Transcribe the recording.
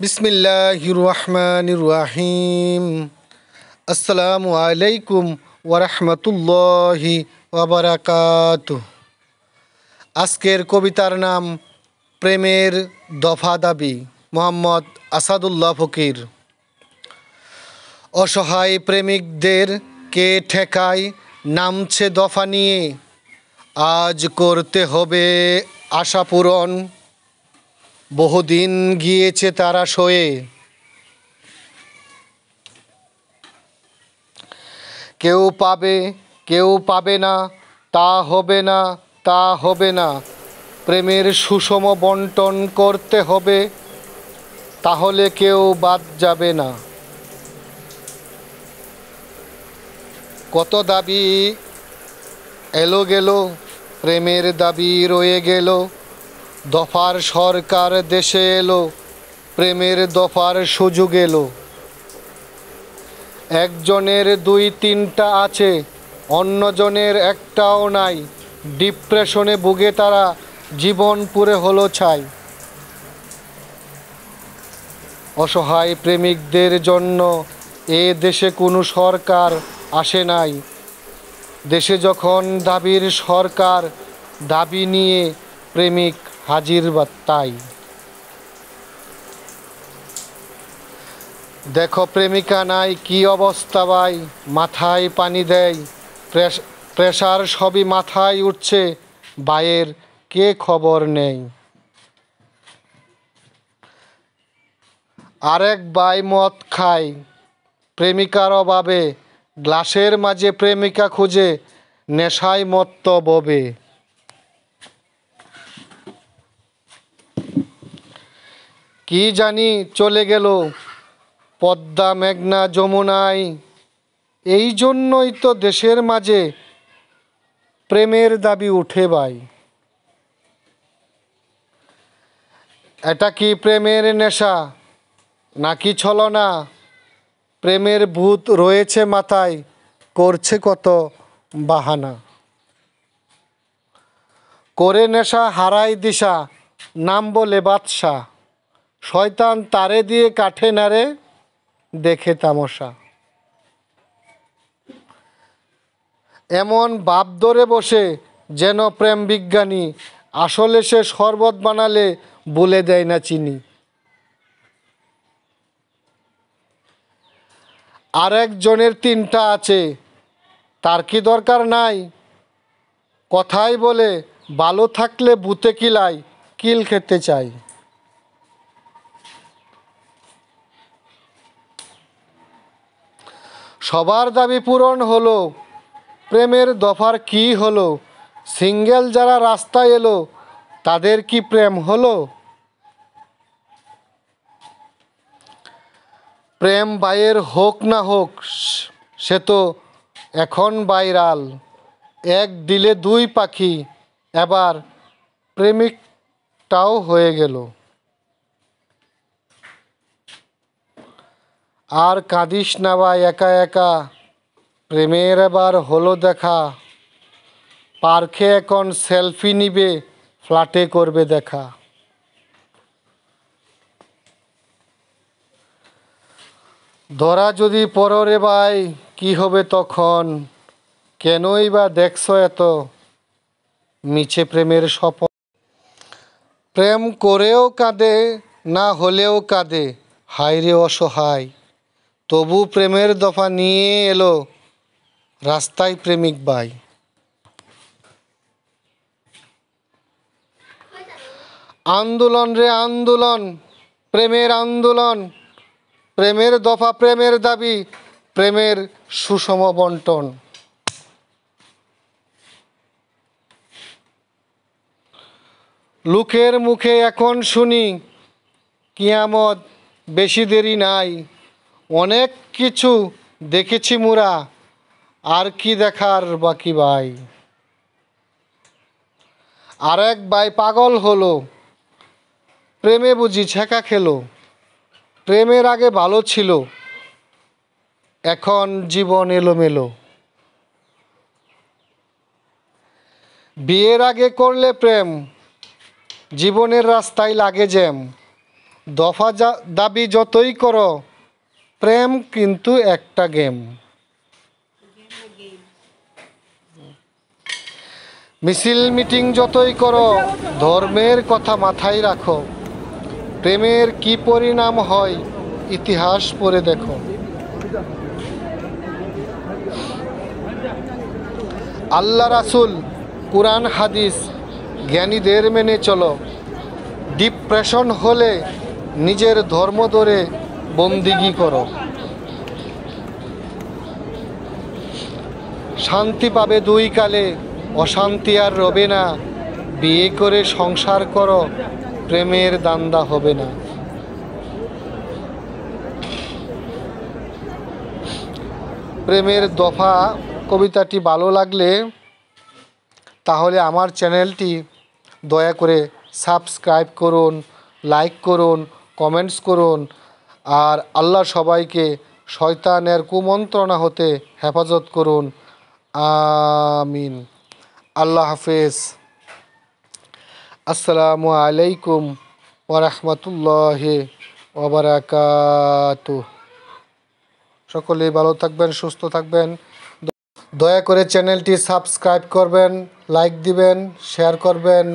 বিসমিল্লাহির রহমানির রহিম। আসসালামু আলাইকুম ওয়ারহমতুল্লাহি ওয়াবারাকাতুহ। আজকের কবিতার নাম প্রেমের দফা দাবি, মোহাম্মদ আসাদুল্লাহ ফকির। অসহায় প্রেমিকদের কে ঠেকায়, নামছে দফা নিয়ে, আজ করতে হবে আশা পূরণ, বহুদিন গিয়েছে তারা সয়ে। কেউ পাবে কেউ পাবে না, তা হবে না, তা হবে না, প্রেমের সুষম বন্টন করতে হবে, তাহলে কেউ বাদ যাবে না। কত দাবি এলো গেল, প্রেমের দাবি রয়ে গেল, দফার সরকার দেশে এলো, প্রেমের দফার সুযোগ এলো। একজনের দুই তিনটা আছে, অন্যজনের একটাও নাই, ডিপ্রেশনে ভুগে তারা, জীবন পুরে হলো ছাই। অসহায় প্রেমিকদের জন্য এ দেশে কোনো সরকার আসে নাই, দেশে যখন দাবির সরকার, দাবি নিয়ে প্রেমিক হাজির তাই। দেখো প্রেমিকা নাই কি অবস্থা ভাই, মাথায় পানি দেয়, প্রেশার সবই মাথায় উঠছে, ভাইয়ের কে খবর নেই। আরেক ভাই মদ খায় প্রেমিকার অভাবে, গ্লাসের মাঝে প্রেমিকা খুঁজে, নেশায় মত্ত ববে। কি জানি চলে গেল পদ্মা মেঘনা যমুনায়, এই জন্যই তো দেশের মাঝে প্রেমের দাবি উঠে ভাই। এটা কি প্রেমের নেশা নাকি ছলনা, প্রেমের ভূত রয়েছে মাথায়, করছে কত বাহানা। করে নেশা হারাই দিশা, নাম বলে বাদশা, শয়তান তারে দিয়ে কাঠে নারে, দেখে তামশা। এমন ভাব ধরে বসে যেন প্রেম বিজ্ঞানী, আসলে সে শরবত বানালে বলে দেয় না চিনি। আরেকজনের তিনটা আছে, তার কি দরকার নাই, কথাই বলে ভালো থাকলে ভূতে কিলাই, কিল খেতে চাই। সবার দাবি পূরণ হলো, প্রেমের দফার কি হলো, সিঙ্গেল যারা রাস্তায় এলো, তাদের কি প্রেম হলো। প্রেম ভাইয়ের হোক না হোক, সে তো এখন ভাইরাল, এক দিলে দুই পাখি, এবার প্রেমিকটাও হয়ে গেল। আর কাঁদিস না ভাই একা একা, প্রেমের এবার হলো দেখা, পার্কে এখন সেলফি নিবে, ফ্ল্যাটে করবে দেখা। ধরা যদি পড়ো রে ভাই কি হবে তখন, কেনই বা দেখছো এত মিছে প্রেমের স্বপ্ন। প্রেম করেও কাঁদে, না হলেও কাঁদে, হায়রে অসহায়, তবু প্রেমের দফা নিয়ে এলো রাস্তায় প্রেমিক ভাই। আন্দোলন রে আন্দোলন, প্রেমের আন্দোলন, প্রেমের দফা প্রেমের দাবি, প্রেমের সুষম বন্টন। লোকের মুখে এখন শুনি কিয়ামত বেশি দেরি নাই, অনেক কিছু দেখেছি মোরা, আর কি দেখার বাকি ভাই। আরেক ভাই পাগল হলো, প্রেমে বুঝি ছেঁকা খেলো, প্রেমের আগে ভালো ছিল, এখন জীবন এলোমেলো। বিয়ের আগে করলে প্রেম, জীবনের রাস্তায় লাগে জ্যাম, দফা দাবি যতই করো, প্রেম কিন্তু একটা গেম। মিছিল মিটিং যতই করো, ধর্মের কথা মাথায় রাখো। প্রেমের কি পরিণাম হয়, ইতিহাস পড়ে দেখো। আল্লাহ রাসূল, কুরআন হাদিস, জ্ঞানীদের মেনে চলো। ডিপ্রেশন হলে নিজের ধর্ম ধরে বন্দিগি করো। শান্তি পাবে দুই কালে, অশান্তি আর রবে না। বিয়ে করে সংসার করো, প্রেমের দান্দা হবে না। প্রেমের দফা কবিতাটি ভালো লাগলে তাহলে আমার চ্যানেলটি দয়া করে সাবস্ক্রাইব করুন, লাইক করুন, কমেন্টস করুন। আর আল্লাহ সবাইকে শয়তানের কুমন্ত্রণা হতে হেফাজত করুন। আমিন। আল্লাহ হাফেজ। আসসালামু আলাইকুম ওয়া রাহমাতুল্লাহি ওয়া বারাকাতুহু। সকলেই ভালো থাকবেন, সুস্থ থাকবেন। দয়া করে চ্যানেলটি সাবস্ক্রাইব করবেন, লাইক দিবেন, শেয়ার করবেন।